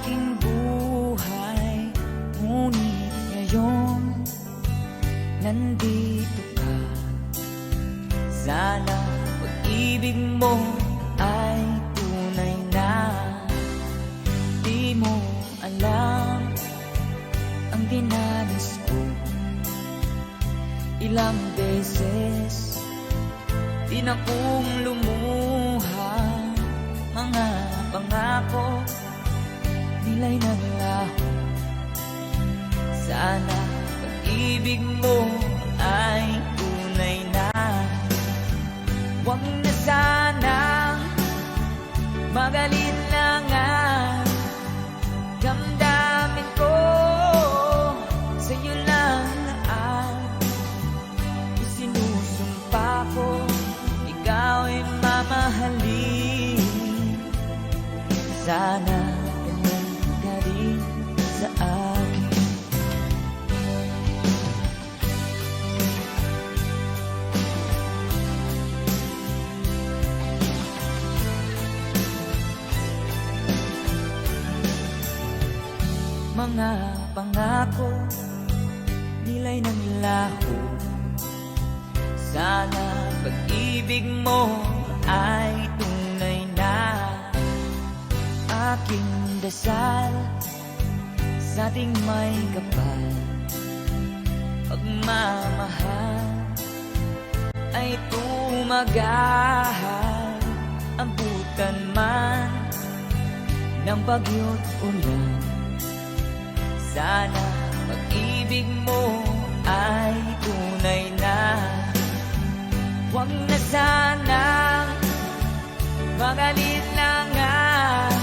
aking buhay. Ngunit ngayon, nandito ka. Sana pag-ibig mo ay tunay na. Di mo alam ang dinanas ko. Ilang beses di na kong lumuha. Mga pangako nila'y naglaho. Sana pag-ibig mo ay tunay na. Huwag na sanang magalit lang ang damdamin ko. Sa'yo lang ang isinusumpa ko. Ikaw ay mamahalin. Sana ganun ka rin sa akin. Mga pangako nila'y naglaho. Sana pag-ibig mo ay tunay na. Aking dasal sa ating may kapal. Pagmamahal ay tumagahal. Abutan man ng bagyo't ulan. Sana pag-ibig mo ay tunay na. Huwag na sanang magalit lang ang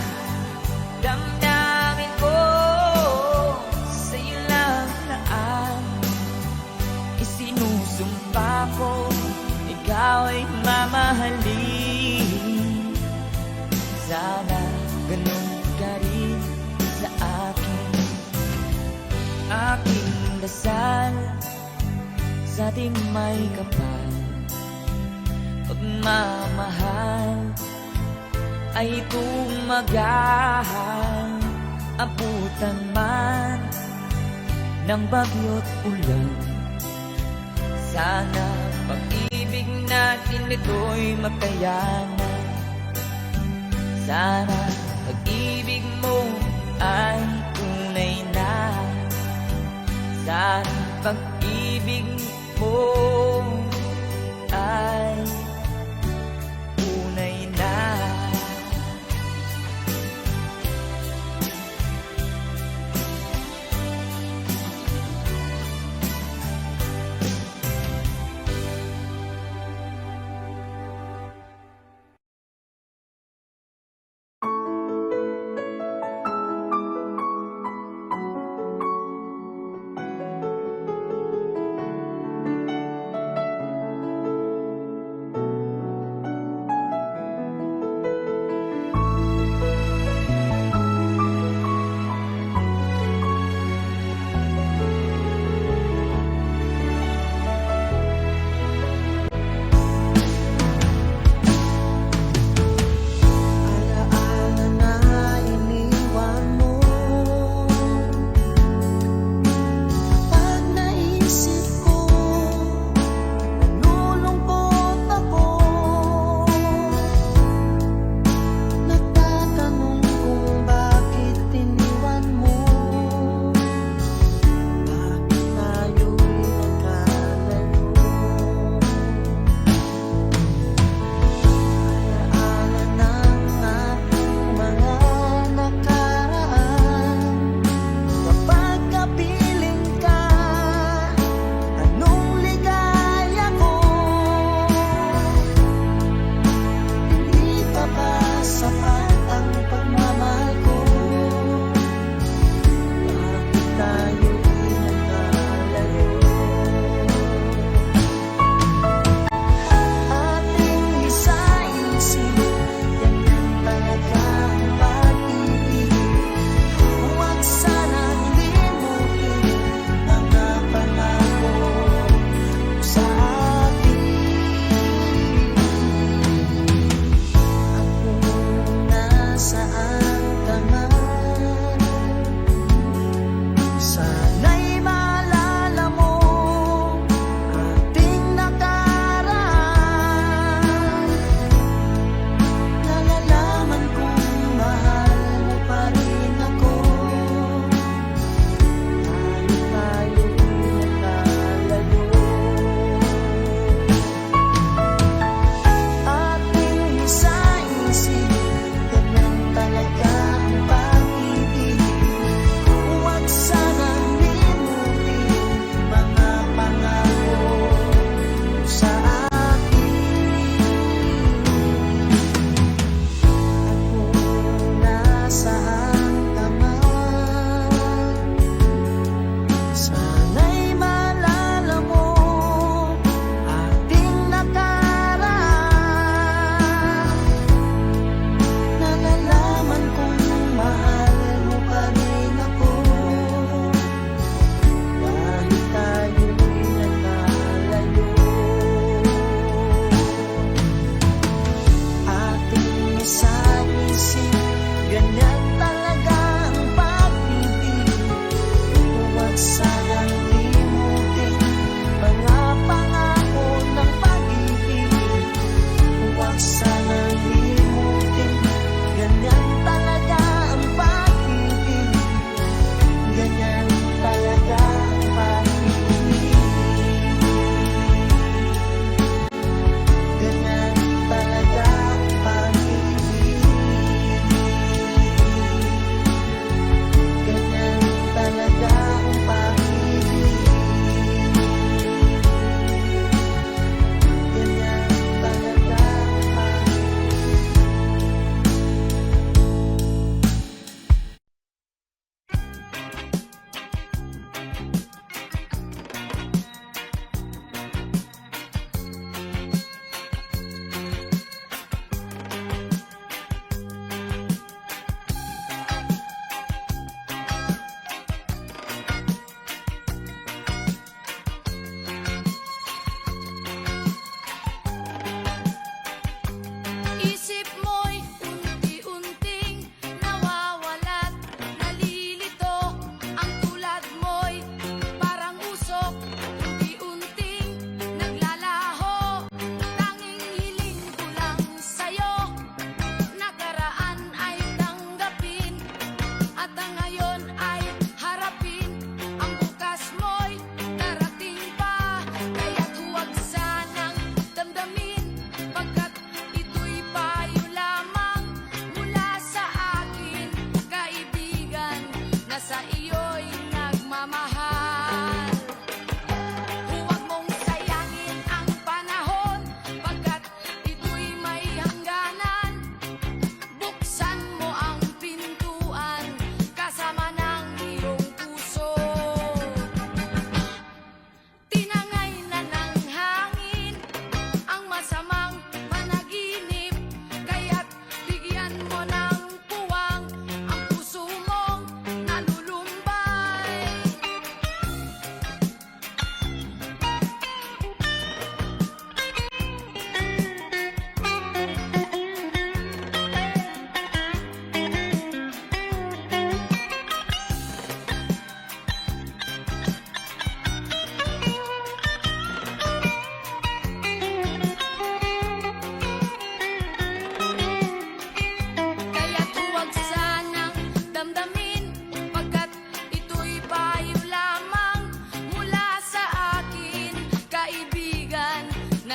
damdamin ko. Sa'yo lang na ang isinusumpa ko. Ikaw ay mamahalin. Sana ganun ka rin sa akin. Aking dasal sa ating may kapal. Pagmamahal ay tumagahal. Abutan man ng bagyo't ulan. Sana pag-ibig natin ito'y makayanan. Sana pag-ibig mo ay tunay na. Sana pag-ibig mo ay tunay na.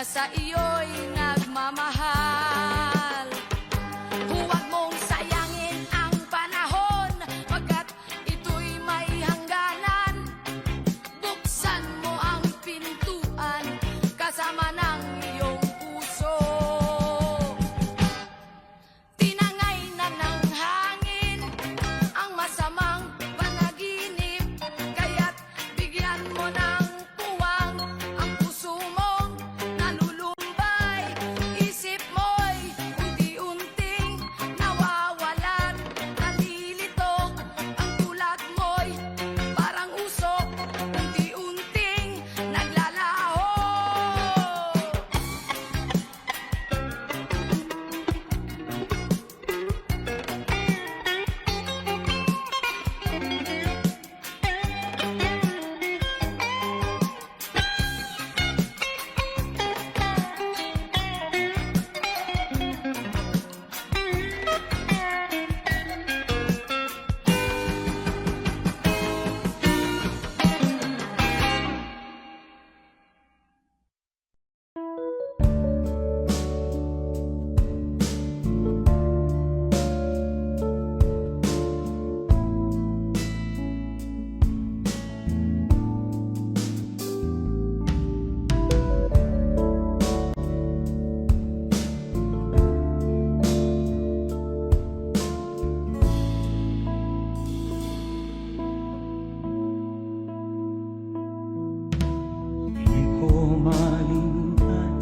na sa iyo'y nagmamahal. Huwag mong sayangin ang panahon, pagkat ito'y may hangganan. Buksan mo ang pintuan kasama ng iyong puso. Tinangay na ng hangin ang masamang panaginip, kaya't bigyan mo ng puwang ang puso mong nalulumbay. Isip mo'y unti-unting nawawalan, nalilito ang tulad mo'y parang usok, unti-unting naglalaho. Di ko malimutan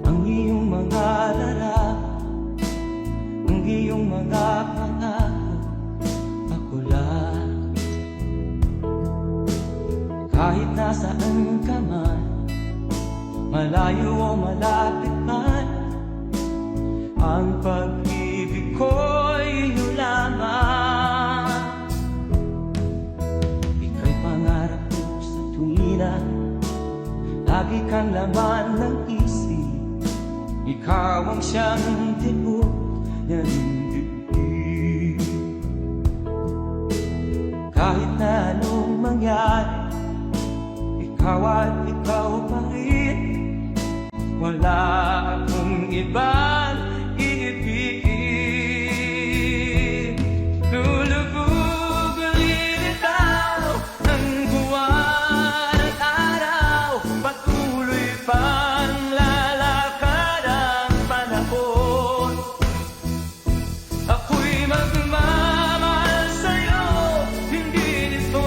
ang iyong mga larawan, ang iyong mga pangako, ako lang. Kahit nasaan ka man, malayo o malapit man, ang pag-ibig ko'y iyo lamang. Ika'y pangarap ko sa tuwina, lagi kang laman ng isip. Ikaw ang siyang tibok ng dibdib. Kahit na anong mangyari, ikaw at ikaw pa rin. Wala akong ibang iibigin. Lulubog ang lilitaw ng buwan at araw, patuloy pang lalakad ang panahon. Ako'y magmamahal sa'yo, hindi nito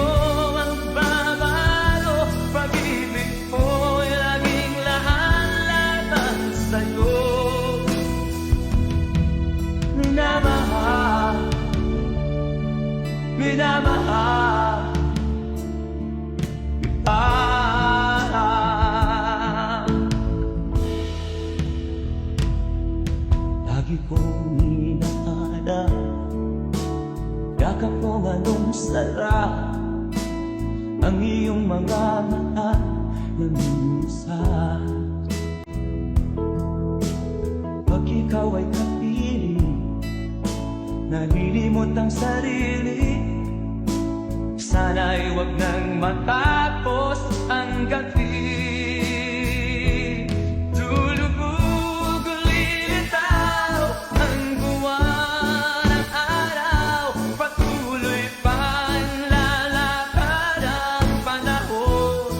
magbabago. Pag-ibig ko'y laging lahat-lahat sa'yo. Minamahal, minamahal kita. Lagi kong inaalala, yakap mo anong sarap, ang iyong mga mata na minsan. Pag ikaw ay kapiling, nalilimot ang sarili. Sana'y wag nang matapos ang gabi. Lulubog o lilitaw ang buwan at araw, patuloy pang lalakad ang panahon.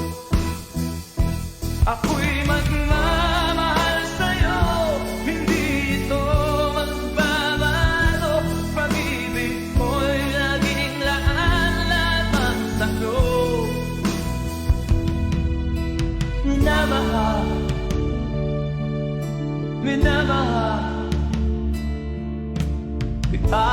Ako'y magmamahal sa'yo, hindi ito magbabago. Pag-ibig ko'y laging lahat-lahat sa'yo. Minamahal, minamahal kita.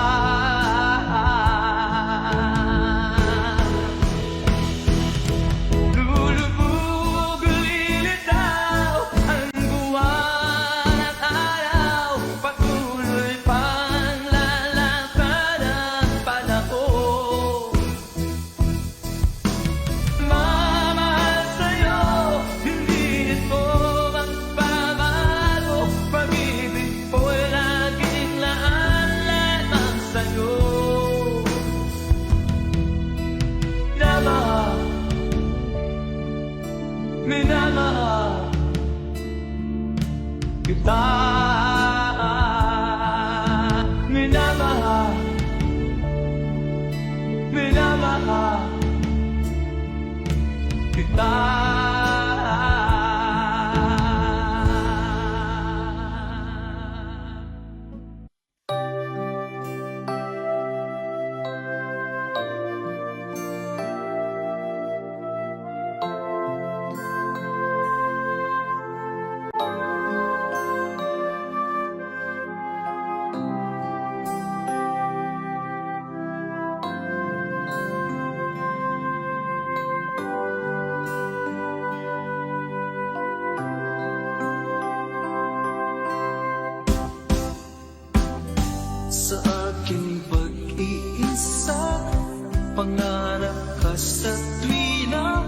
Lulubog o lilitaw ang buwan at araw, patuloy pang lalakad ang panahon. Mamahal sa'yo, hindi ito magbabago. Pag-ibig ko kita. Minamahal, minamahal kita. Sa aking pag-iisa, pangarap ka sa tuwina,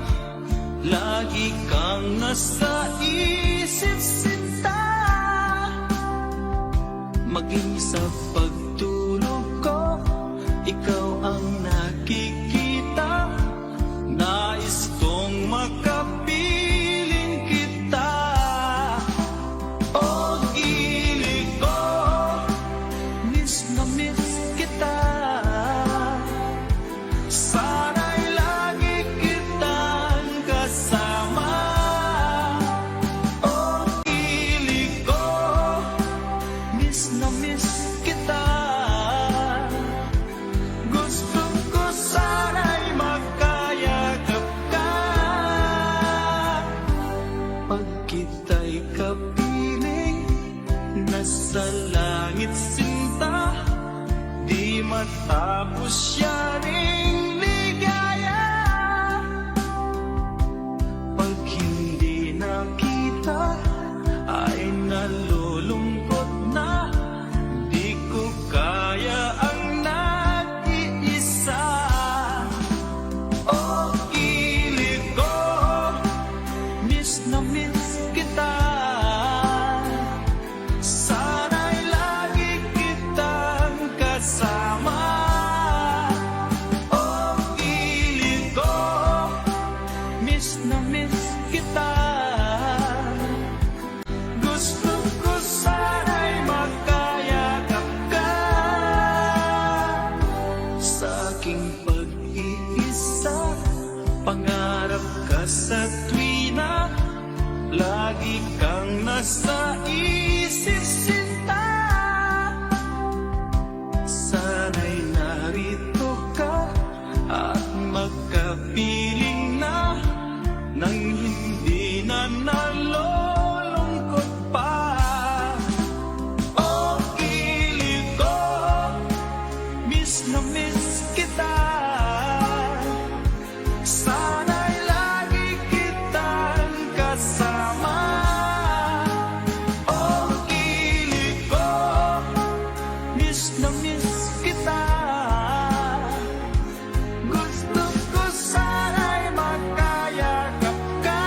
lagi kang nasa isip sinta. Maging sa pagtulog ko, ikaw ang nakikita. Nais kong makapiling kita. O gili ko, miss na miss kita. Sana'y lagi kitang kasama. O gili ko, miss na miss kita. Gusto ko sana'y magkayakap ka. Pag kita'y kapiling, nasa langit sinta, di matapos yaring ligaya. Pag hindi nakita, ay nalulungkot na, di ko kaya ang nag-iisa. O gilid ko, miss na miss kita. Sana'y lagi kitang kasama. O gilid ko, miss na miss kita. Gusto ko sana'y magkayakap ka. Sa aking pag-iisa, pangarap ka sa tuwina, lagi kang nasa isip sinta. Sana'y narito ka at magkapiling na, nang hindi na nalulungkot pa. O gilid ko, miss na miss kita. Sana'y lagi kitang kasama. O gilid ko, miss na miss kita. Gusto ko sana'y magkayakap ka.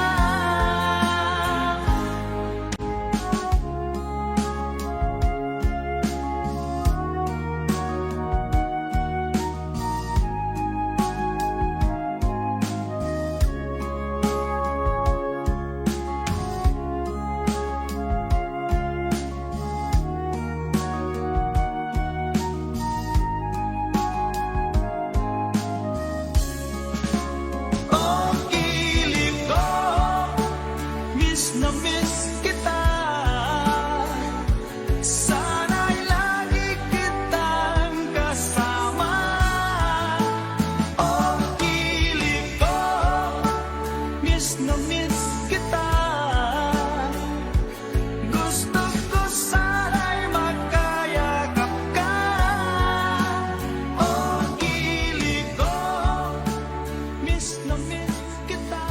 O gilid ko, miss na miss kita. Sana'y lagi kitang kasama. O gilid ko, miss na miss kita. Gusto ko sana'y magkayakap ka. O gilid ko, miss na miss kita.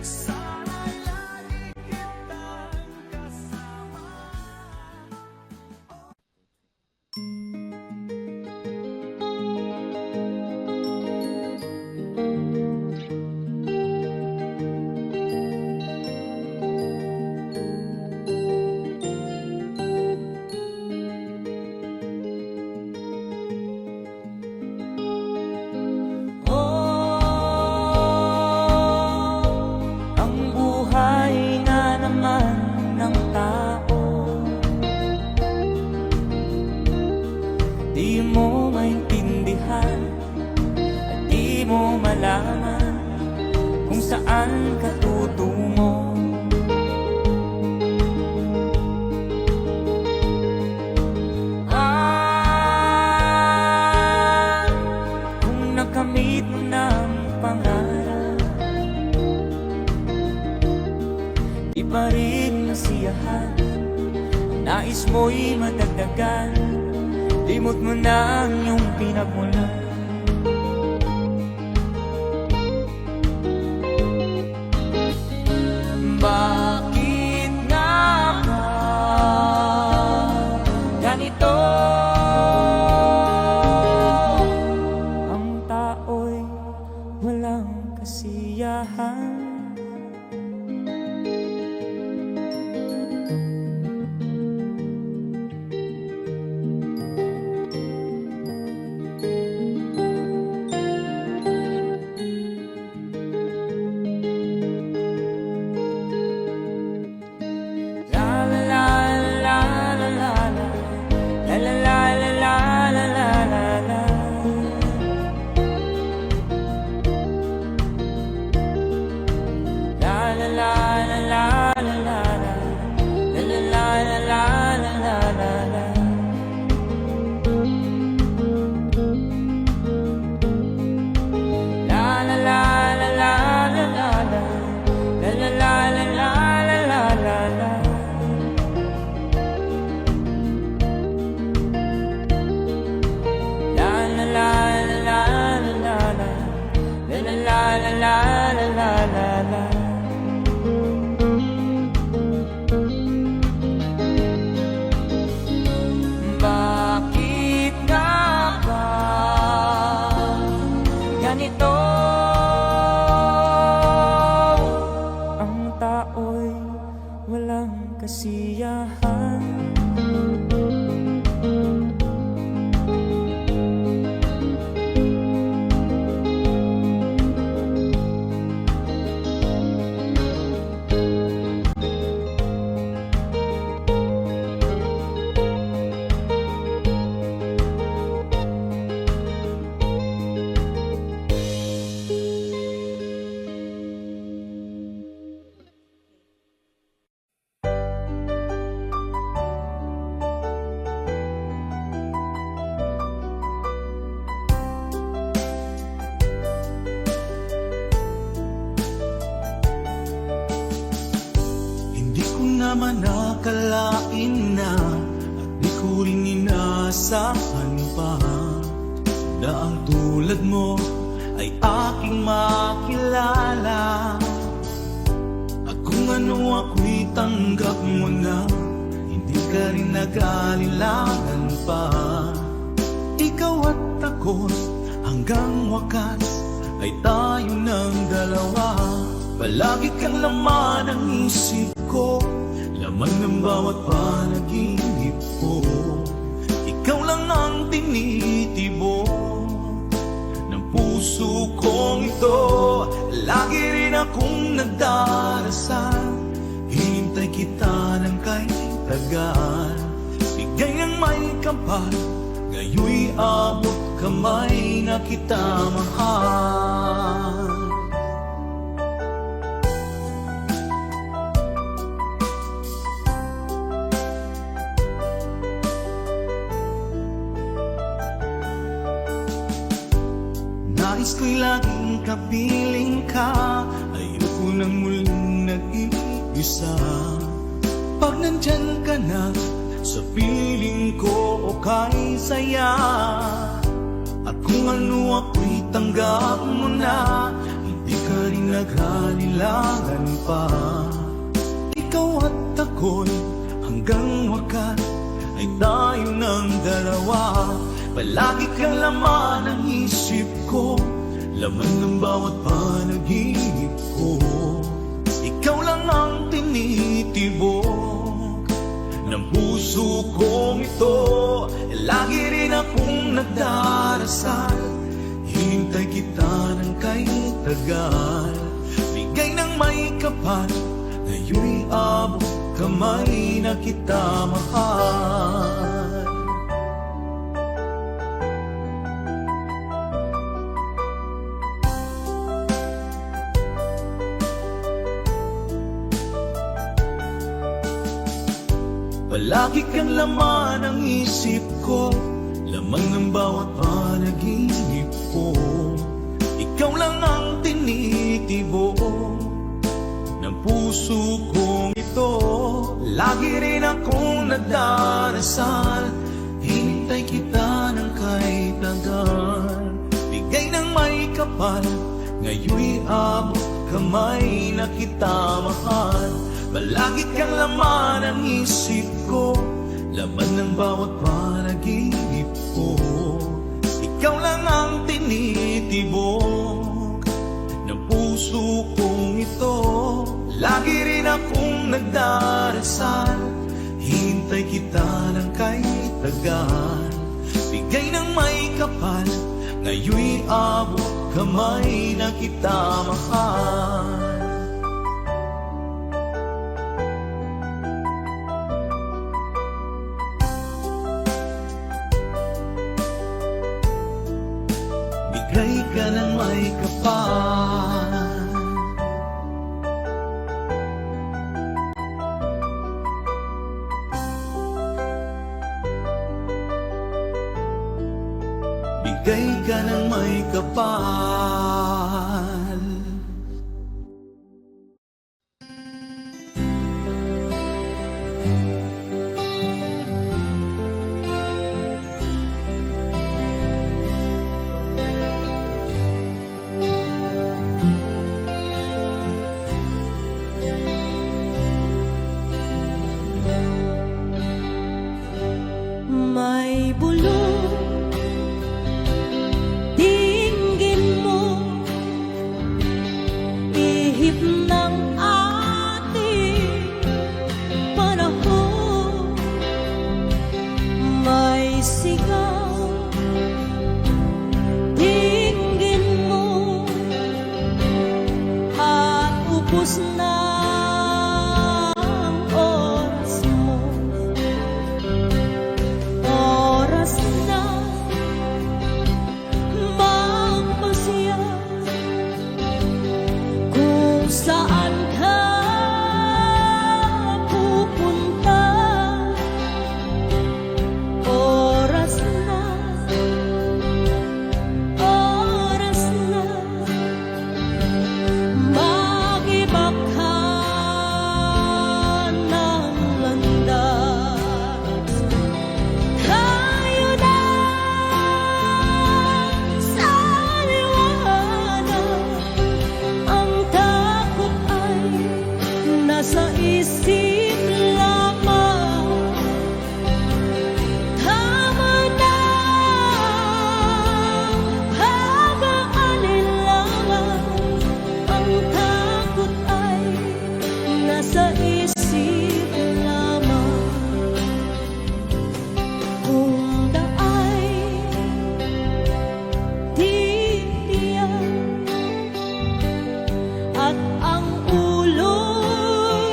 Sana'y lagi di pa rin nasiyahan. Nais mo'y madagdagan, limot mo na ang iyong pinagmulan. Bakit nga ba ganito? Ang tao'y walang kasiyahan. Bakit nga ba ganito? Ang tao'y walang kasiyahan. Hindi ko naman nakalain na at di ko rin inaasahan pa na ang tulad mo ay aking makilala. At kung ano ako'y tanggap mo na, hindi ka rin nag-alilangan pa. Ikaw at ako hanggang wakas ay tayo ng dalawa. Palagi kang laman ng isip ko, laman ng bawat panaginip ko. Ikaw lang ang tinitibok ng puso kong ito. Lagi rin akong nagdarasal, hinintay kita ng kay tagal. Bigay ng may kapal, ngayoy abot kamay na kita mahal. Nais ko'y laging kapiling ka, ayoko nang muling nag-iisa. Pag nandyan ka na, sa piling ko okay saya. At kung ano ako'y tanggap mo na, hindi ka rin naghalilangan pa. Ikaw at ako'y hanggang wakas ay tayo ng dalawa. Palagi kang laman ng isip ko, laman ng bawat panaginip ko. Ikaw lang ang tinitibok ng puso kong ito. Lagi rin akong nagdarasal, hinintay kita ng kay tagal. Bigay ng may kapal, ngayoy abot kamay na kita mahal. Palagi kang laman ng isip ko, laman ng bawat panaginip ko. Ikaw lang ang tinitibok ng puso kong Lagi rin akong nagdarasal, hinintay kita ng kahit hanggan. Bigay ng may kapal, ngayon'y abot kamay na kita mahal. Malagi kang laman ang isip ko, laman ng bawat panaginip ko. Ikaw lang ang tinitibok ng puso kong ito. Lagi rin akong nagdarasal, hintay kita ng kahit tagal. Bigay ng may kapal, ngayon'y abot kamay na kita mahal. Bigay ka ng may kapal, bigay ka ng may kapal. May bulong dinggin mo, ihip ng ating panahon. May sigaw dinggin mo, at ubos na ang oras mo. Oras na magpasya kung saan ka pupunta. Oras na mag-iba ka ng landas. Tayo na sa liwanag, ang takot ay nasa isip lamang. Tama na, pag-aalinlangan, ang takot ay nasa isip lamang. Kung daay titiyak at ang ulo'y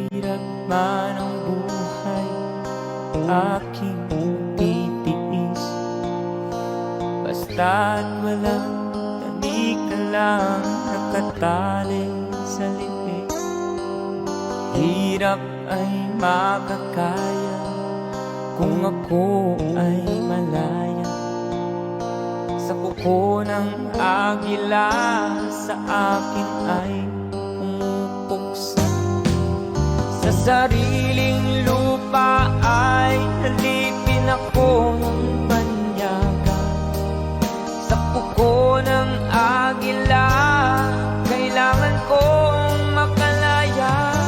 Mahirap man ang buhay, aking titiis. Basta't walang tanik ka lang nakatali sa liig. Hirap ay makakaya kung ako ay malaya. Sa kuko ng agila sa akin ay pumupuksa. Sa sariling lupa ay halipin ako ng banyaga. Sa kuko ng agila kailangan kong makalaya.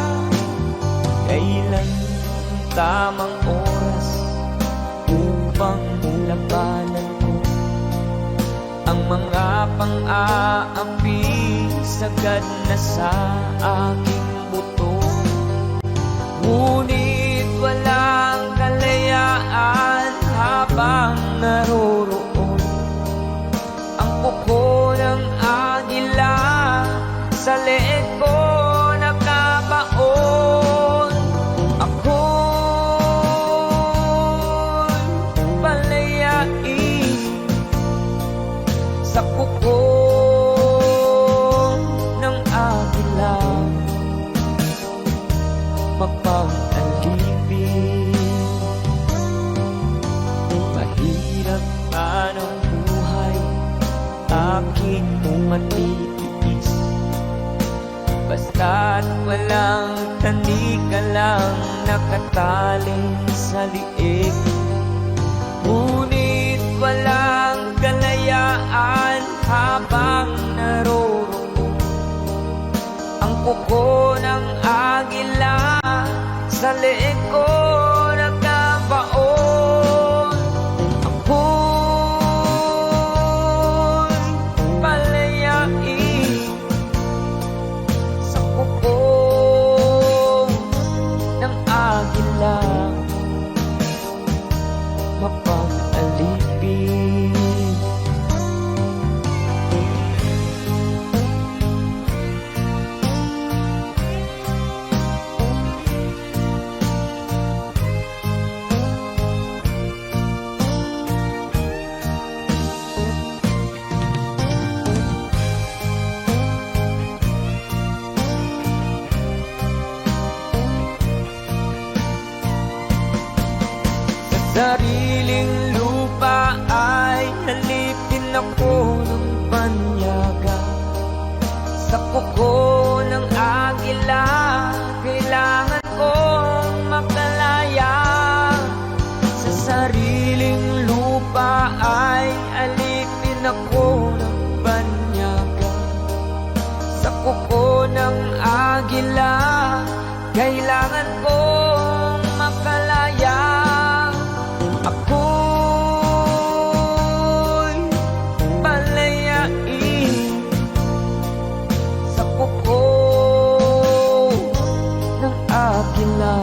Kailan ang tamang oras upang labanan ko ang mga pang-aapi sagad na sa aking buto? Ngunit walang kalayaan habang naroroon ang kuko ng agila sa leeg ko nakabaon. Ako'y palayain sa kuko ng agila, mapang-alipin. Mahirap man ang buhay, aking matitiis. Basta't walang tanik ka lang nakatali sa liig. Ngunit walang kalayaan habang naroroon ang kuko ng agila sa leeg ko nakabaon. Ako'y palayain sa kuko ng agila, mapang-alipin. Sariling lupa ay halipin ako ng banyaga. Sa kuko ng agila kailangan kong makalaya. Sa sariling lupa ay alipin ako ng banyaga. Sa kuko ng agila kailangan kong makalaya. Ako'y palayain sa kuko ng agila,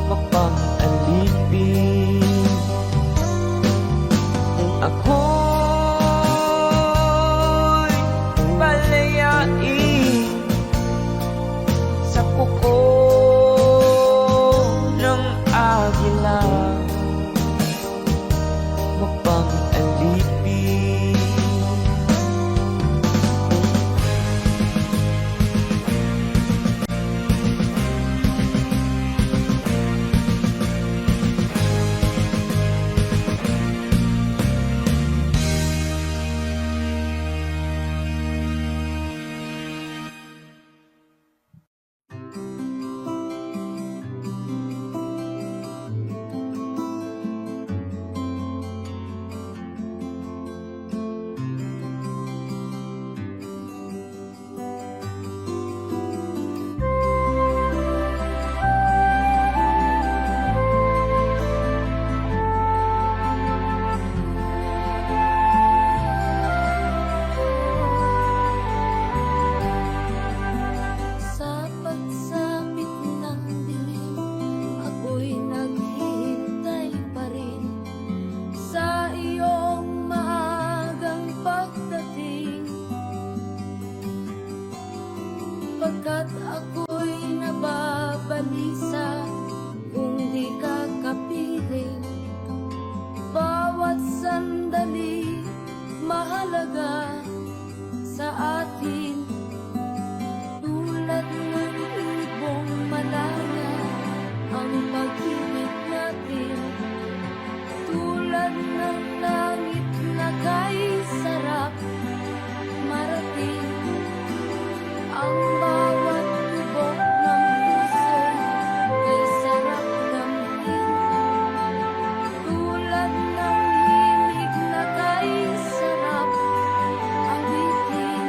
mapang-alipin. Ako'y palayain sa kuko ng agila, mapang-alipin. mag-isa kung di ka kapiling. Bawat sandali mahalaga sa atin. Tulad ng ibong malaya ang pag-ibig natin. Tulad ng langit na kay sarap marating. Ang bawat tibok ng puso kay sarap damhin. Tulad ng himig na kay sarap awitin.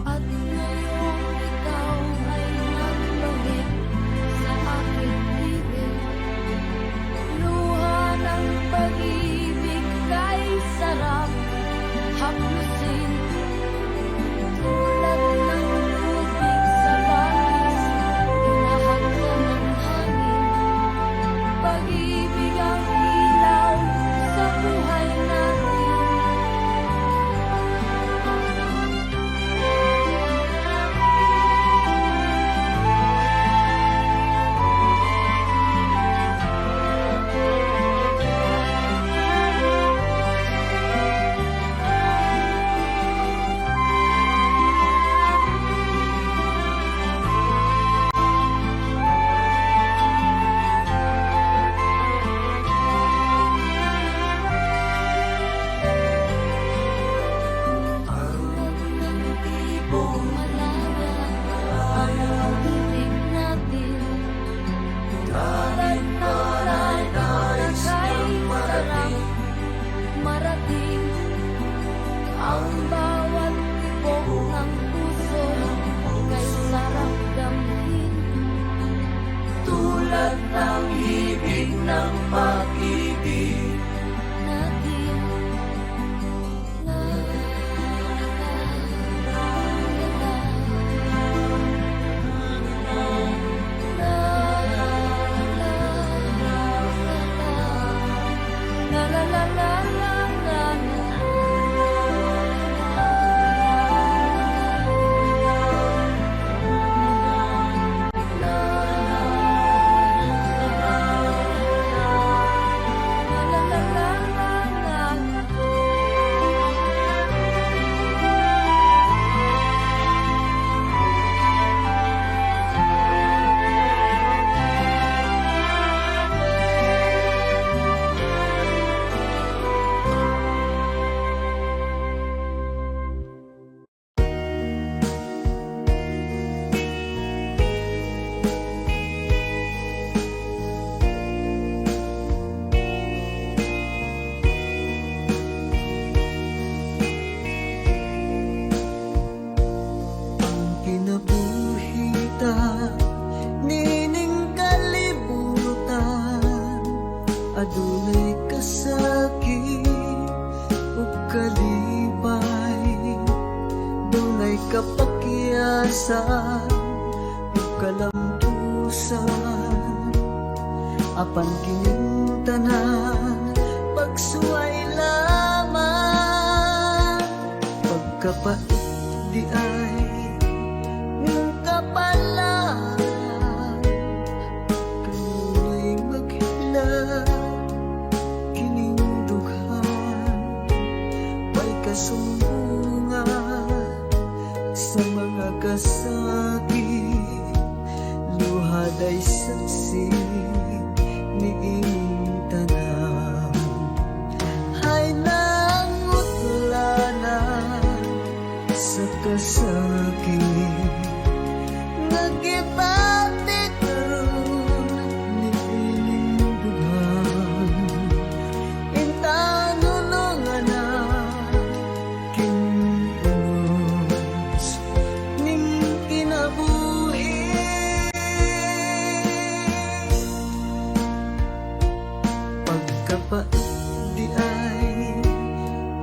At ngayong ikaw ay naglawit sa aking piling. Luha ng pag-ibig kay sarap haplusin. Tulad ng tubig sa bangis, hinahagkan ng hangin. Pag-ibig ang ilaw sa buhay natin. Marating ang bawat tibok ng puso kay sarap damhin. Tulad ng hibig ng pag-ibig natin. La, la, la, la, la, la. Kinabuhita, nining kalibutan, adunay kasakit ug kalipay, dunay kapakyasan ug kalampusan, apan kining tanan pagsuway lamang, pagkapait di ay kapalan, kanu'y maghilag, kining dughan, may kasumbungan sa mga kasakit, luhad ay saksi ni ining tanan. Hay nangutlanan sa kasakit, nagibati karon ni ining dughan. Intanulungan na kinunos ning kinabuhi. Pagkapalit di ay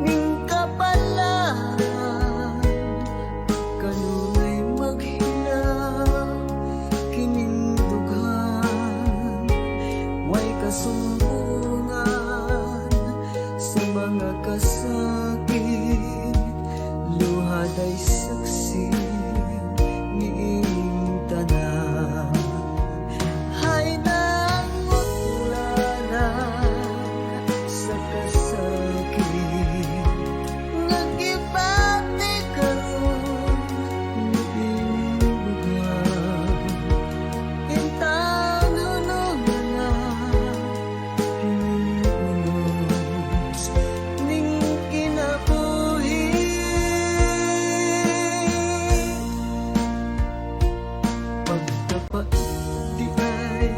ning kapalaran, kanunay maghilang kining dughan, way kasumbungan sa mga kasakit, luhaday saksi niing tanan. Hay nangutlara sa kasakit, nagibati karon niing lugar, intanunungan na kining unos ning kinabuhi. Pagkapalit di ay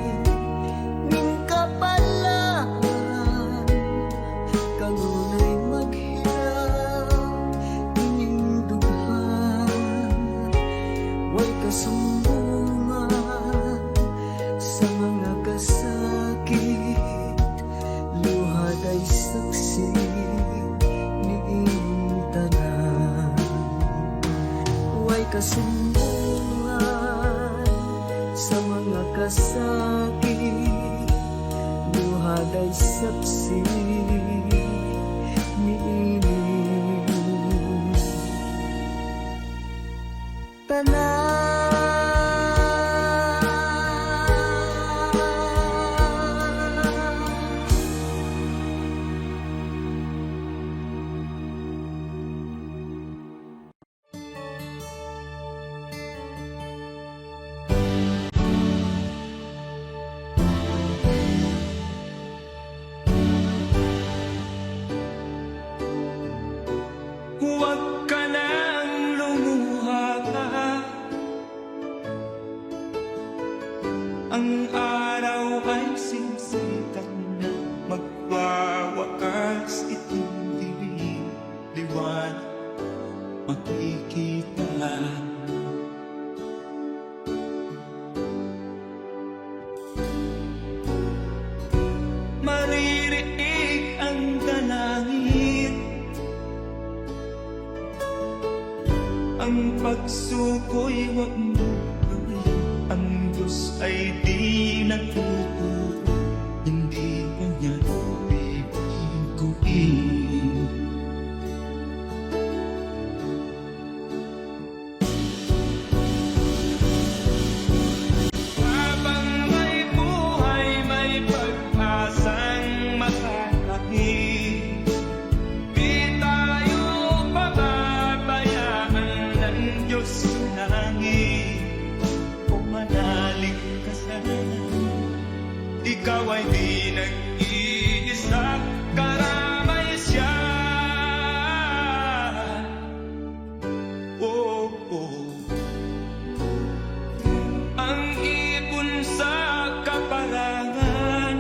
ning kapalaran, kanunay maghilang ining dughan, way kasumbungan sa mga kasakit, luhaday saksi niing tanan. Way kasumbungan sa mga kasakit, luhaday saksi niing tanan. Huwag ka nang lumuha, ang araw ay sisikat na, magwawakas itong dilim, liwanag makikita. Maririnig ang dalangin, ang pagsuko'y huwag mo gawin. Ang Diyos ay di natututo, hindi kanya bibiguin. Habang may buhay, may pag-asang makakakit. Di tayo pababayaan ng Diyos sa langit, o manalig ka sana. Ikaw ay di nag-iisa, karamay siya. Oh, oh. Ang ipon sa kaparangan,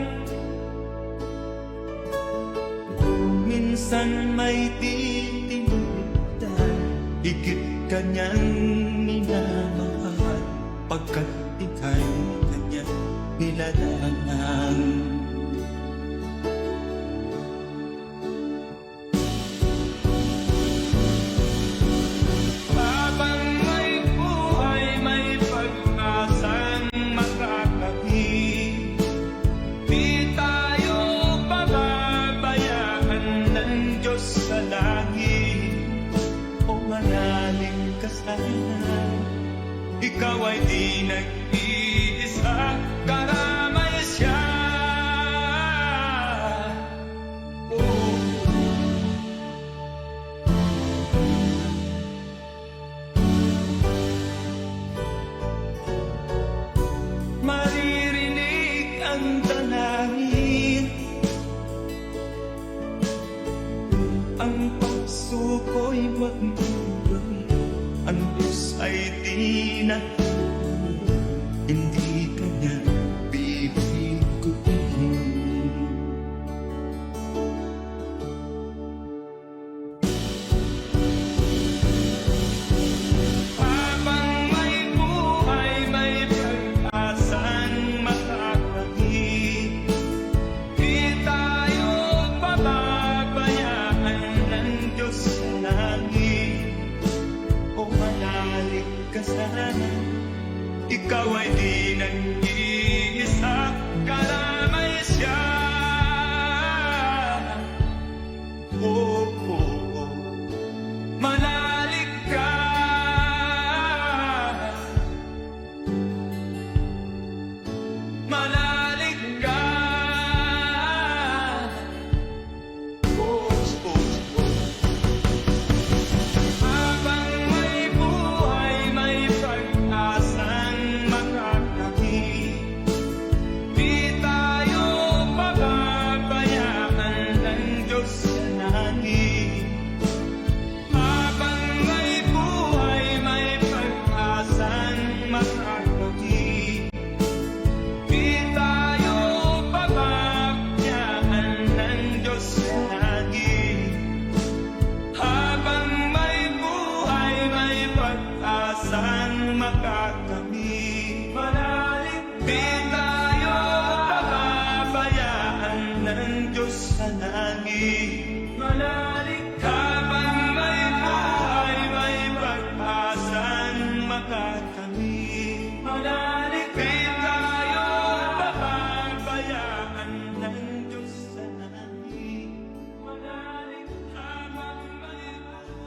minsan may titimitan, higit kanyang minamahal, pagkat ika'y kanyang nilalangan. Habang may buhay, may pag-asang makakakit. Di tayo pababayaan ng Diyos sa langit, o manalig ka sana. Ikaw ay di nag-iisa, karamay siya. Oh. Maririnig ang dalangin, ang pagsuko'y huwag mo gawin. Ang Diyos ay di natututo, hindi kanya bibiguin. Habang may buhay, may pag-asang makakakit. Di tayo ikaw ay di nag-iisa, kalamay siya. Oh, oh, oh. Manalig ka, manalig ka. Oh, oh, oh. Habang may buhay, may pag-asang makakamit. Di tayo pababayaan ng Diyos sa langit. Habang may buhay, may pag-asang makakamit. Di tayo pababayaan ng Diyos sa langit. Habang may buhay, may pag-asang makakamit. Manalig, di tayo pababayaan ng Diyos sa langit. Manalig, habang may buhay, may pag-asang makakamit. Manalig, di tayo pababayaan ng Diyos sa langit. Manalig, habang may buhay.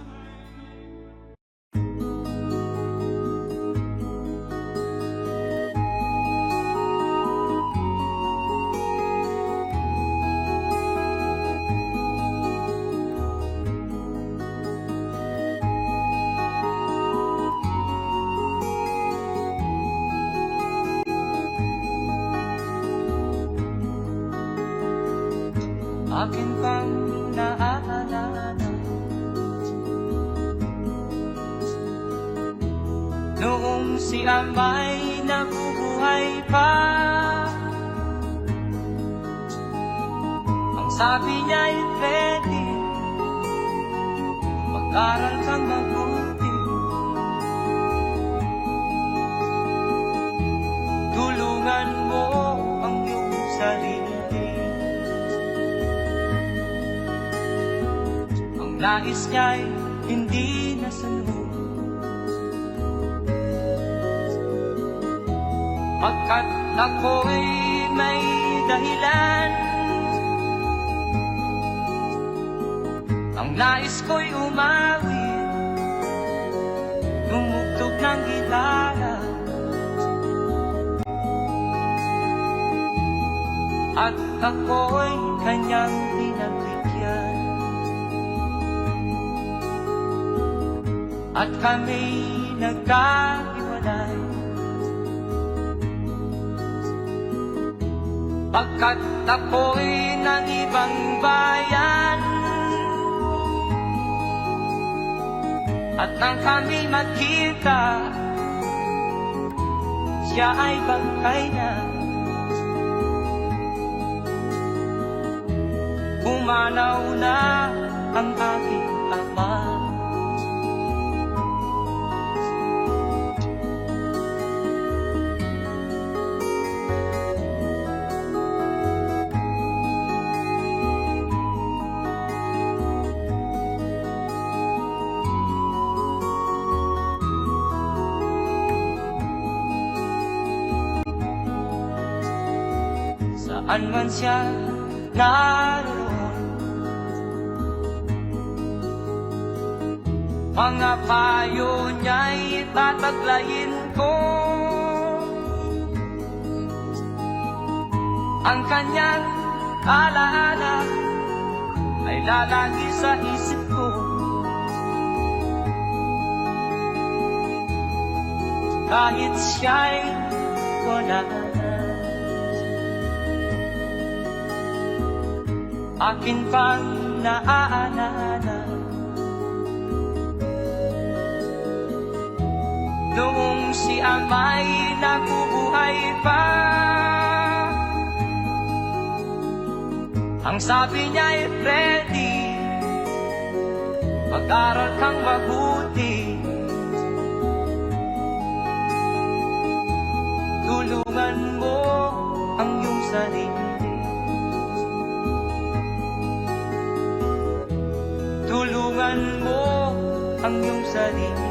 Akin pang naaalala noong si Amay nabubuhay pa. Ang sabi niya'y pwede mag-aral kang mabuti, tulungan mo ang iyong sarili. Ang nais niya'y hindi nasunod, pagkat ako'y may dahilan. Ang nais ko'y umawi, tumugtog ng gitara, at ako'y kanyang pinagbigyan. At kami nagkahiwalay, pagkat ako'y ng ibang bayan. At nang kami magkita, siya ay bangkay na. Pumanaw na ang aking ama. Saan man siya naroon, mga payo niya'y tataglayin ko. Ang kanyang alaala ay lalagi sa isip ko. Kahit siya'y wala na, akin pang naaalala noong si Amay nabubuhay pa. Ang sabi niya'y Freddy, mag-aral kang mabuti, tulungan mo ang iyong sarili. Tulungan mo ang iyong sarili.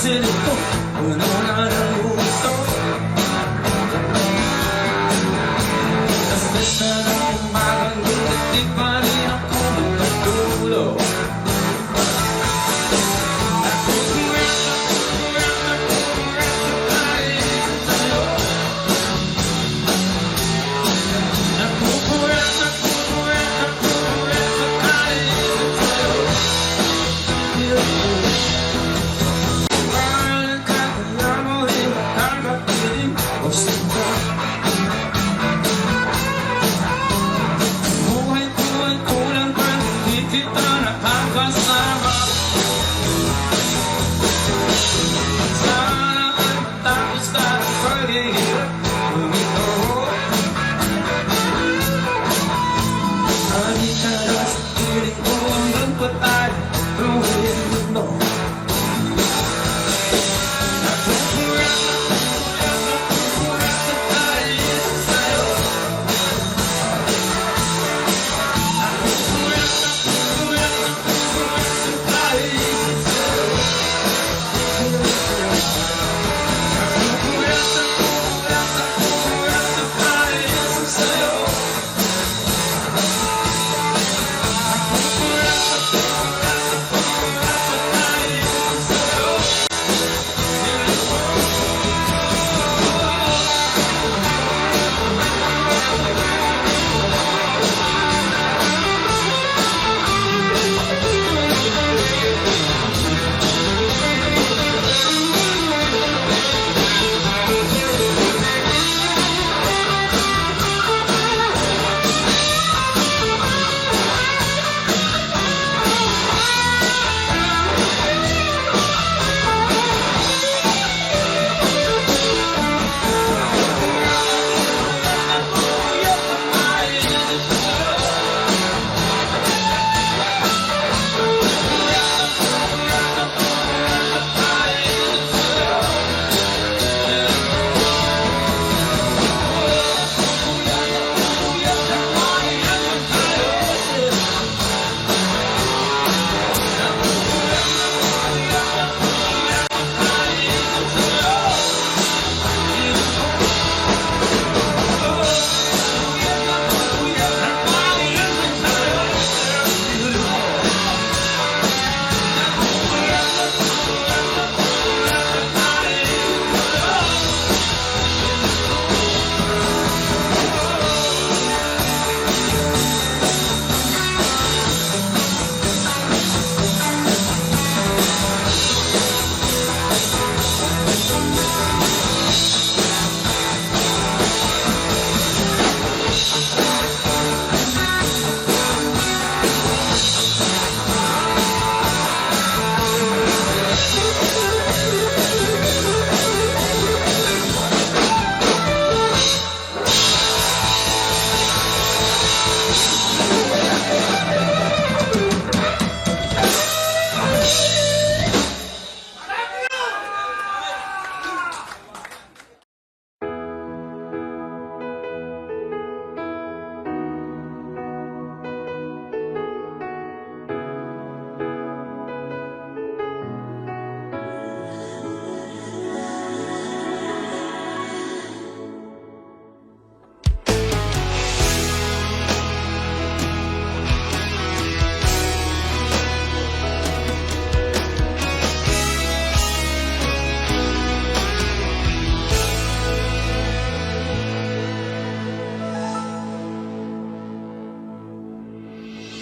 Pansin ito, puno na ng gusto. Tapos na lang umagang gulit, di pa rin ako magpatulog.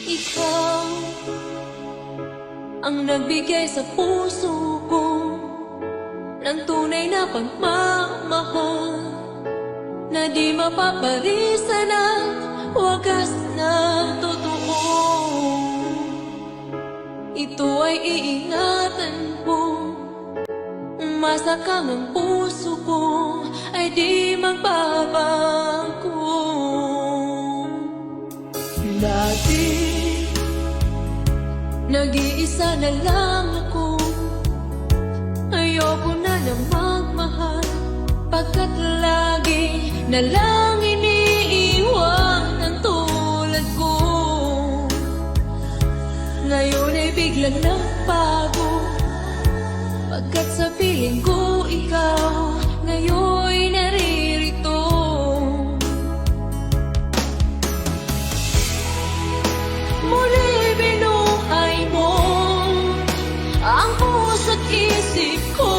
Ikaw ang nagbigay sa puso ko ng tunay na pagmamahal na di mapaparisan at wagas na totoo. Ito ay iingatan ko, umasa kang ang puso ko ay di magbabago. Dati nag-iisa na lang ako, ayoko na na magmahal, pagkat lagi na lang iniiwan ang tulad ko. Ngayon ay biglang nagbago, pagkat sa piling ko ikaw ngayon'y naririto. Muli binuhay mo ang puso't isip ko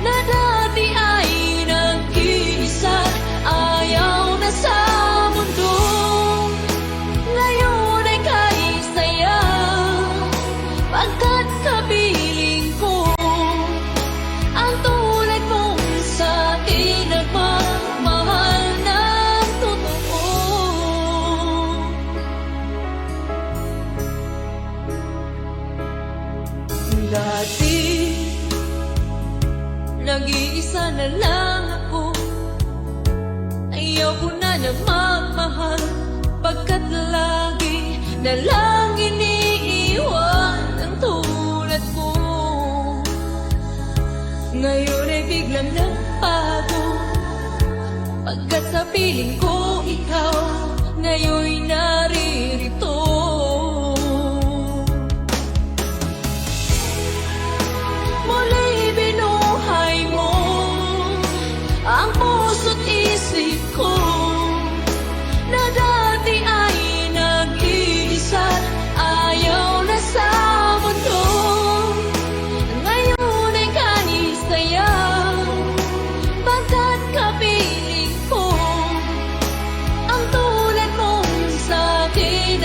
na dati ay nag-iisa, ayaw na sa mundo. Ngayon ay kay saya, pagkat kapiling ko ang tulad mong sa akin nagmamahal ng totoo. Dati nag-iisa na lang ako, ayaw ko na magmahal, pagkat lagi na lang iniiwan ang tulad ko. Ngayon ay biglang nagbago, pagkat sa piling ko ikaw ngayon'y naririto. Muli binuhay mo ang puso't isip ko na dati ay nag-iisa, ayaw na sa mundo. Ngayon ay kahit saya, pagkat kapiling ko ang tulad mong sa akin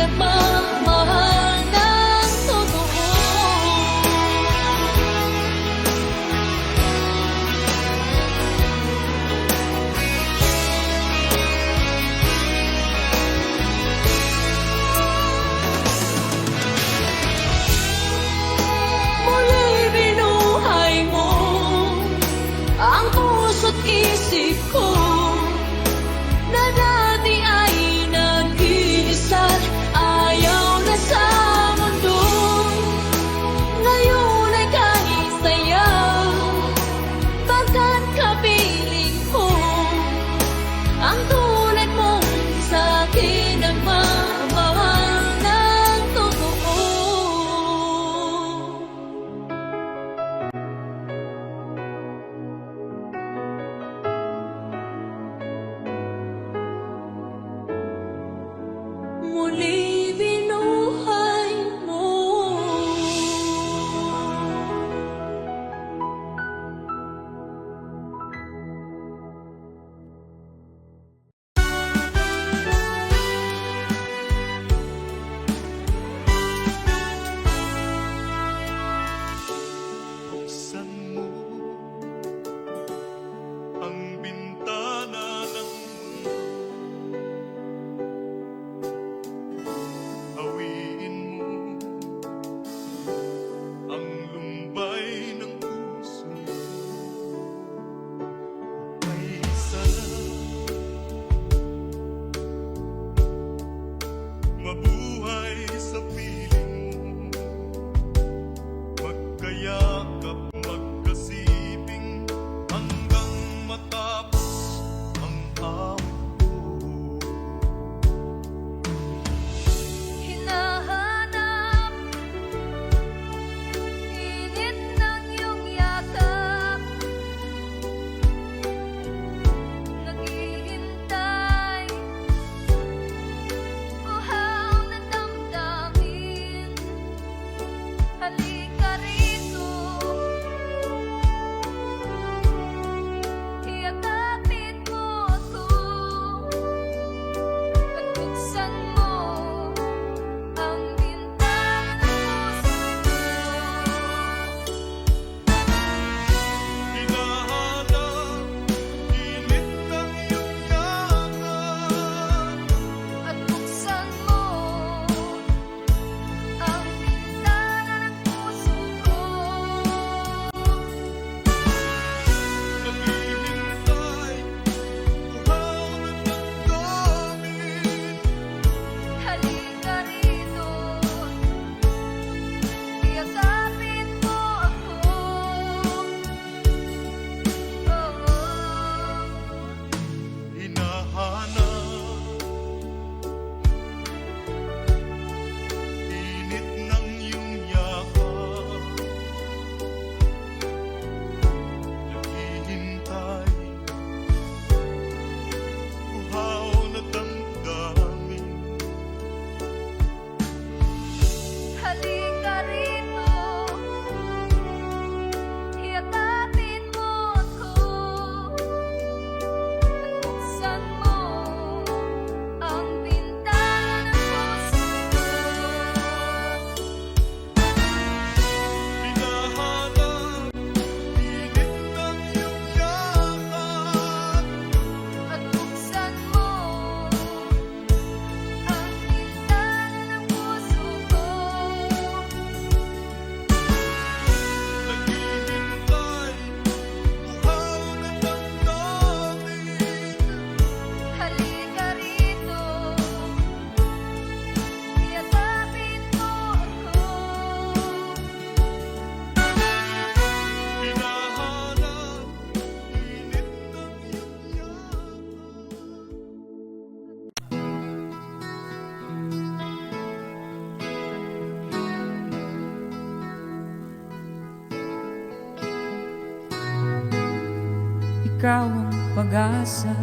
ikaw ang pag-asa,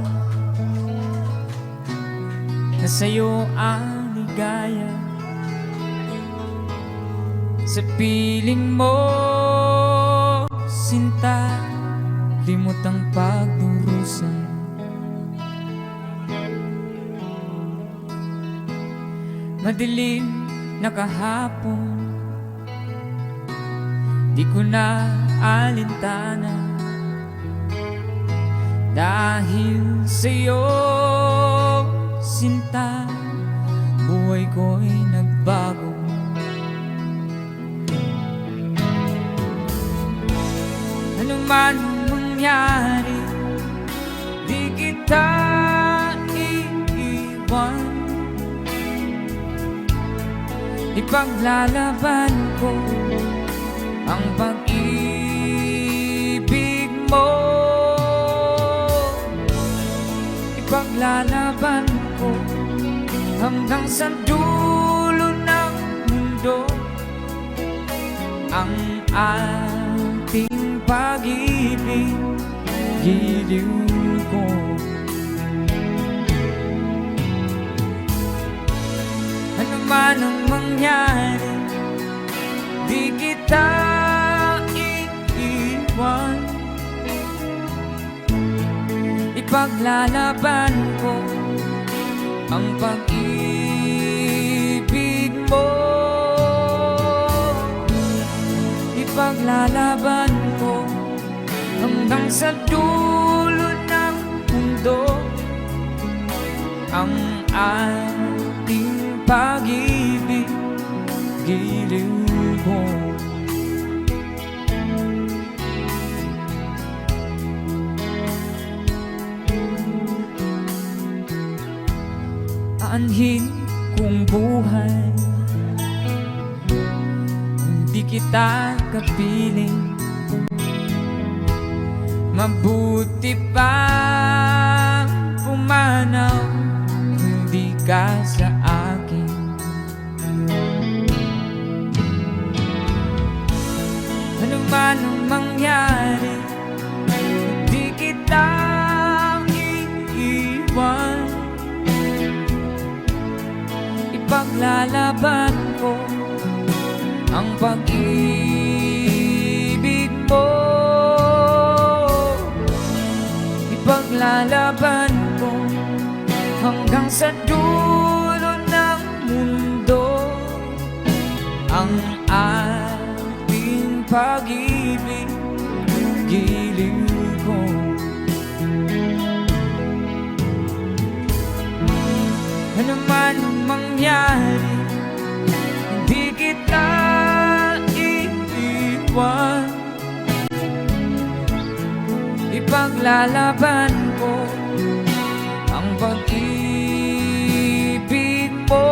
na sa'yo ang ligaya. Sa piling mo, sinta, limot ang pagdurusa. Madilim na kahapon, di ko na alintana, dahil sa'yo, sinta, buhay ko'y nagbago. Ano man mangyari, di kita iiwan. Ipaglalaban ko ang pag-ibig mo. Ipaglalaban ko hanggang sa dulo ng mundo ang ating pag-ibig, giliw ko. Ano man ang mangyari, di kita iiwan. Ipaglalaban ko ang pag-ibig mo. Ipaglalaban ko hanggang sa dulo ng mundo ang ating pag-ibig, giliw ko. Aanhin kong buhay, hindi kita kapiling. Mabuti pa pumanaw, hindi ka sa akin. Ano man ang mangyari, hindi kita iiwan. Ipaglalaban ko ang pag-ibig mo. Ipaglalaban ko hanggang sa dulo ng mundo ang ating pag-ibig, giliw ko. Ano man ang mangyari, hindi kita iiwan. Ipaglalaban ko ang pag-ibig mo.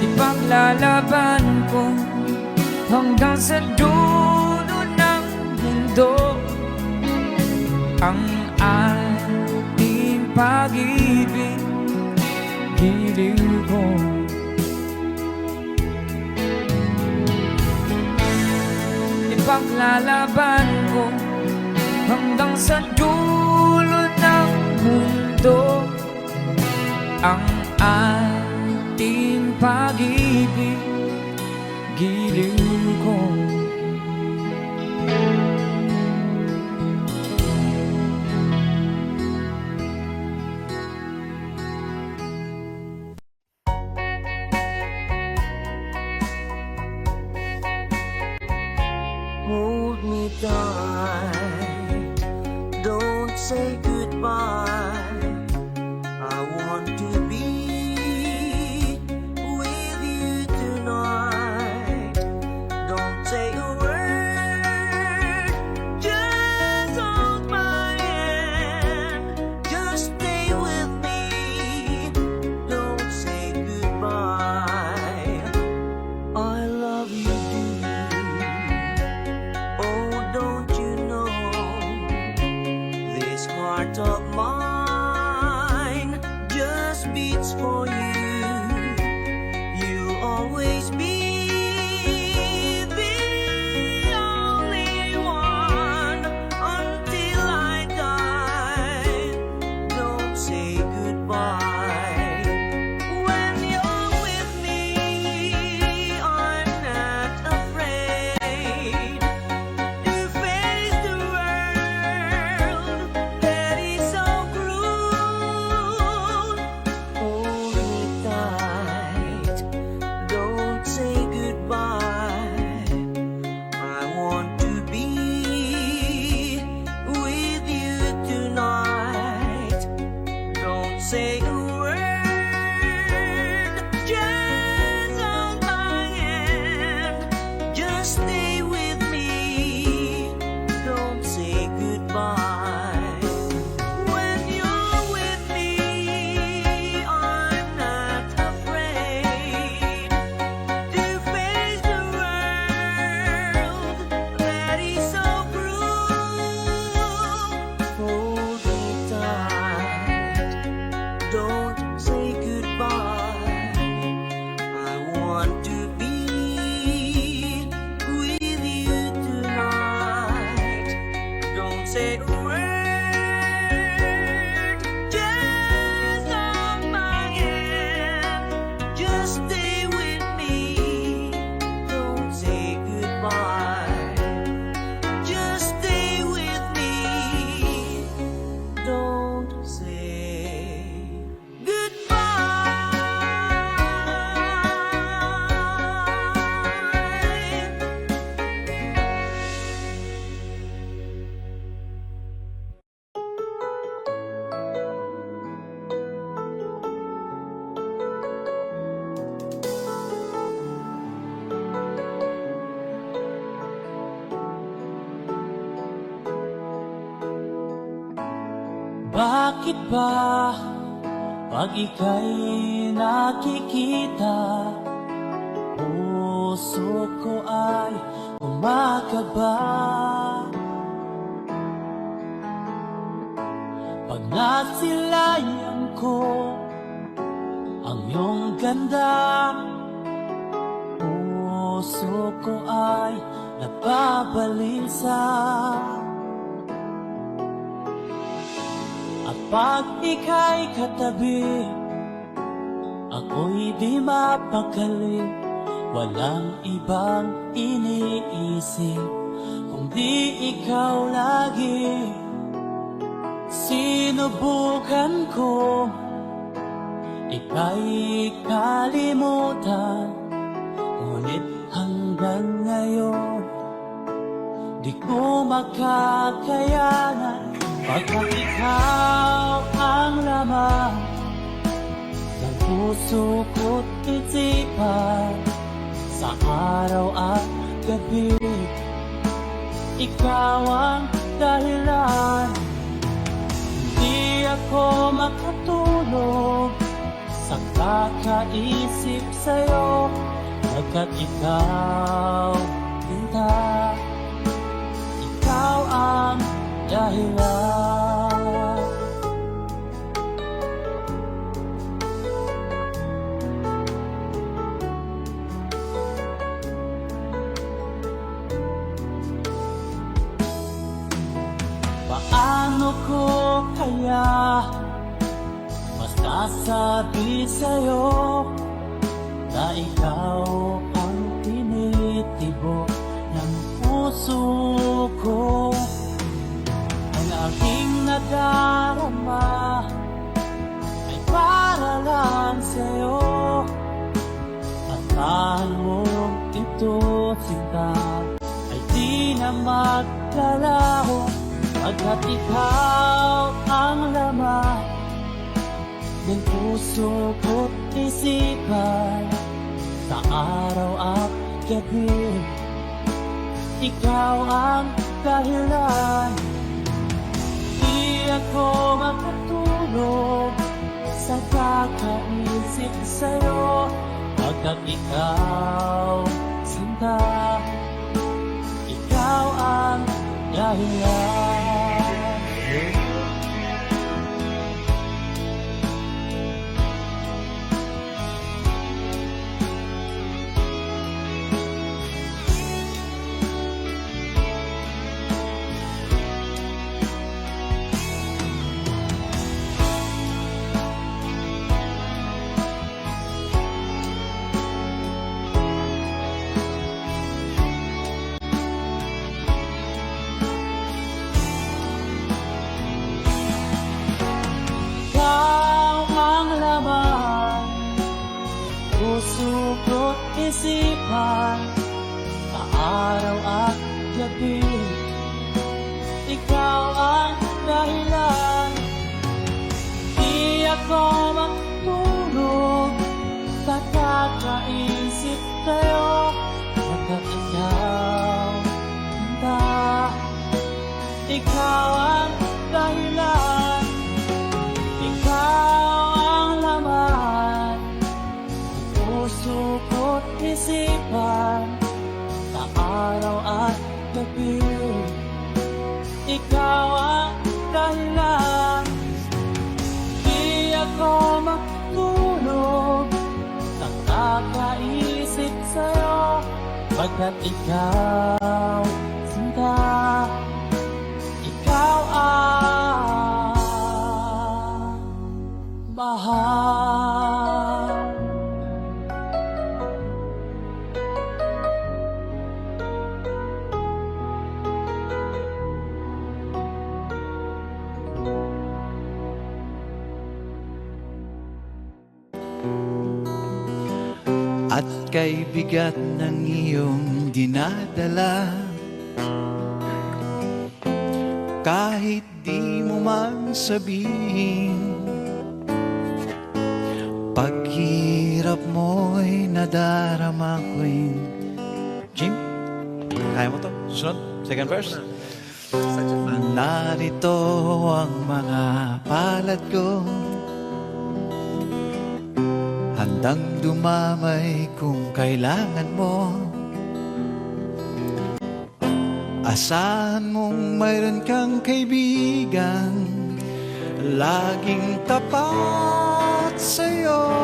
Ipaglalaban ko hanggang sa dulo ng mundo ang ating pag-ibig, giliw ko. Ipaglalaban ko hanggang sa dulo ng mundo ang ating pag-ibig, giliw ko. Hold me tight, don't say goodbye. I want to be with you tonight. Don't say a word, just hold my hand. Just stay with me, don't say goodbye. I love you dearly. Oh, don't you know, this heart of mine say a word. Just hold my hand, just stay with me. Don't say goodbye, just stay with me. Don't say goodbye. Bakit ba pag ika'y nakikita, puso ko ay umakaba? Pag nasilayan ko ang iyong ganda, puso ko ay nababalisa. At pag ika'y katabi, ako'y di mapakali. Walang ibang iniisip kundi ikaw lagi. Sinubukan ko ika'y kalimutan, ngunit hanggang ngayon di ko makakayanan. Pagkat ikaw ang laman ng puso ko't isipan, sa araw at gabi, ikaw ang dahilan. Hindi ako makatulog sa kakaisip sa'yo, pagkat ikaw, Tinta, ikaw ang dahilan. Paano ko kaya masasabi sa'yo na ikaw ang tinitibok ng puso ko? Ang aking nadarama ay para lang sa'yo, at mahal mo ito, sinta, ay di na maglalaho. Pagkat ikaw ang laman ng puso ko't isipan, sa araw at gabi, ikaw ang dahilan. Di ako makatulog sa kakaisip sa'yo, pagkat ikaw, sinta, ikaw ang dahilan. Puso ko't isipan, sa araw at gabi, ikaw ang dahilan. Di ako makatulog sa kakaisip sa'yo, pagkat ikaw, Tinta, ikaw ang dahilan. Ikaw ang laman ng puso ko't isipan, sa araw at gabi, ikaw ang dahilan. Di ako makatulog sa kakaisip sa'yo, pagkat ikaw, Sinta, ikaw at kay bigat ng iyong dinadala. Kahit di mo man sabihin, paghirap mo'y nadarama ko'y. Jim, kaya mo to? Sunod, second verse. Narito ang mga palad ko, handang dumamay kung kailangan mo. Asahan mong mayroon kang kaibigan, laging tapat sa'yo.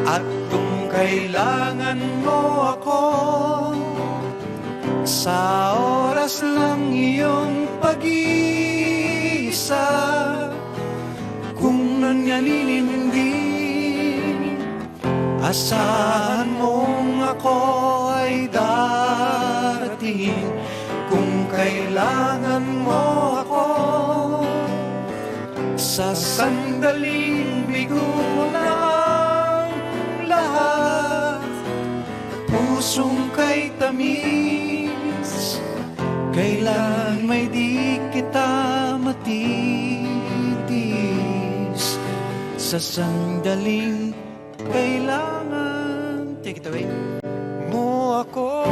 At kung kailangan mo ako, sa oras ng iyong pag-iisa, kung nanyanin hindi, asahan mong ako ay darating. Kung kailangan mo ako, sa sandaling bigo ng lahat, pusong kay tamis, kailan may di kita matitis. Sa sandaling kailangan, take it away, mo ako.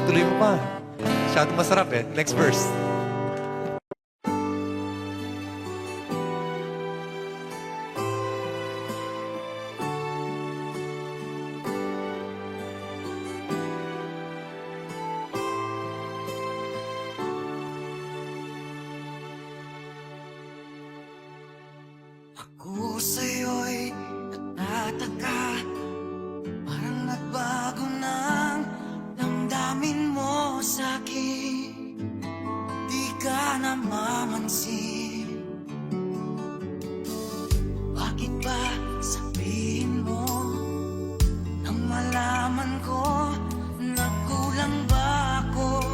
Tuloy mo pa. Masyadong masarap eh. Next verse. Ako sa'yo'y natataka, parang nagbago ng damdamin mo sa'kin. Di ka namamansin, bakit ba sabihin mo nang malaman ko nagkulang ba ako?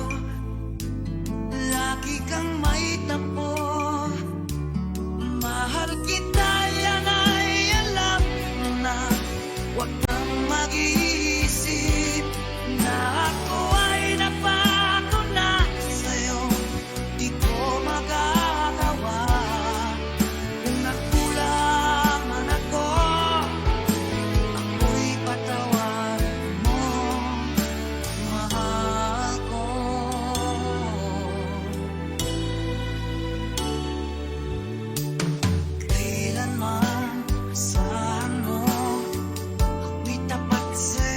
Lagi kang may tampo, mahal kita, yan ay alam mo na. Huwag kang mag-iisip na ako ay napako na sa'yo. Di ko magagawa kung nagkulang man ako. Ako'y patawarin mo, mahal ko. Kailanman asahan mo, ako'y tapat sa'yo.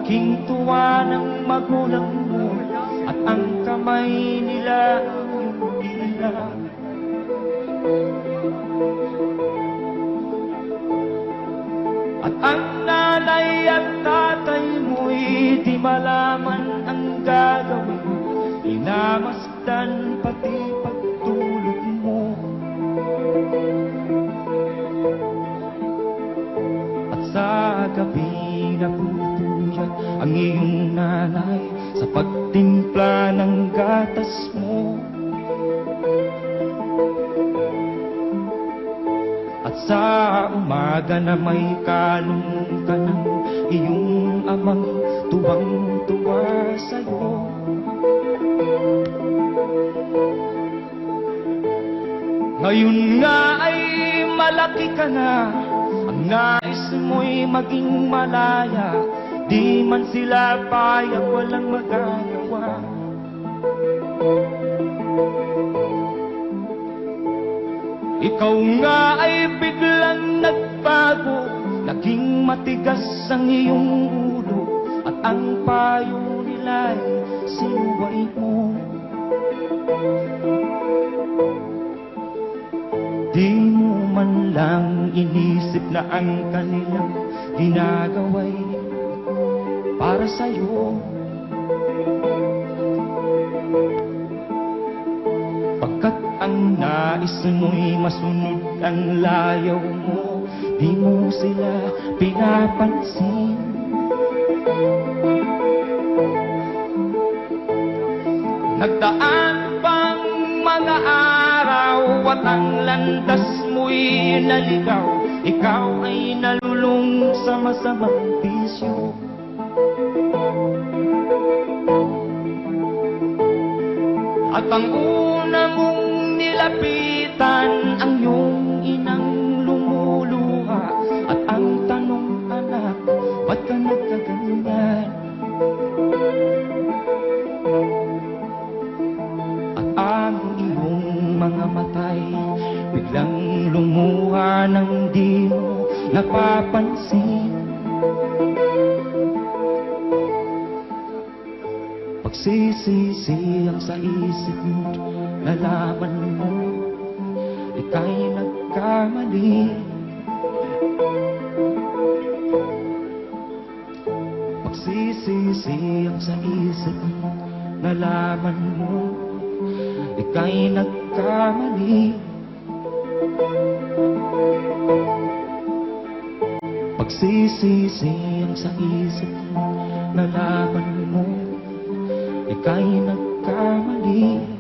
Laking tuwa ng magulang mo at ang kamay nila yung dila. At ang nanay at tatay mo'y di malaman ang gagawin. Inamasdan pati pagtulog mo. At sa gabi napupuyat ang iyong nanay sa pagtimpla ng gatas mo. At sa umaga na may kalong ka ng iyong amang tuwang-tuwa sa'yo. Ngayon nga ay malaki ka na, ang nais mo'y maging malaya. Di man sila payag, walang magagawa. Ikaw nga ay biglang nagbago, naging matigas ang iyong ulo, at ang payo nila'y sinuway mo. Di mo man lang inisip na ang kanilang ginagawa'y para sa'yo. Pagkat ang nais mo'y masunod ang layaw mo, di mo sila pinapansin. Nagdaan pang mga araw at ang landas mo'y naligaw. Ikaw ay nalulung sa masamang bisyo. At ang una mong nilapitan ang iyong inang lumuluha. At ang tanong, anak, ba't ka nagkaganyan? At ang iyong mga matay biglang lumuha nang di mo napapansin. Pagsisisi ang sa isip mo, nalaman mo ika'y nagkamali. Pagsisisi ang sa isip mo, nalaman mo ika'y nagkamali. Pagsisisi ang sa isip mo, nalaman mo ika'y nagkamali.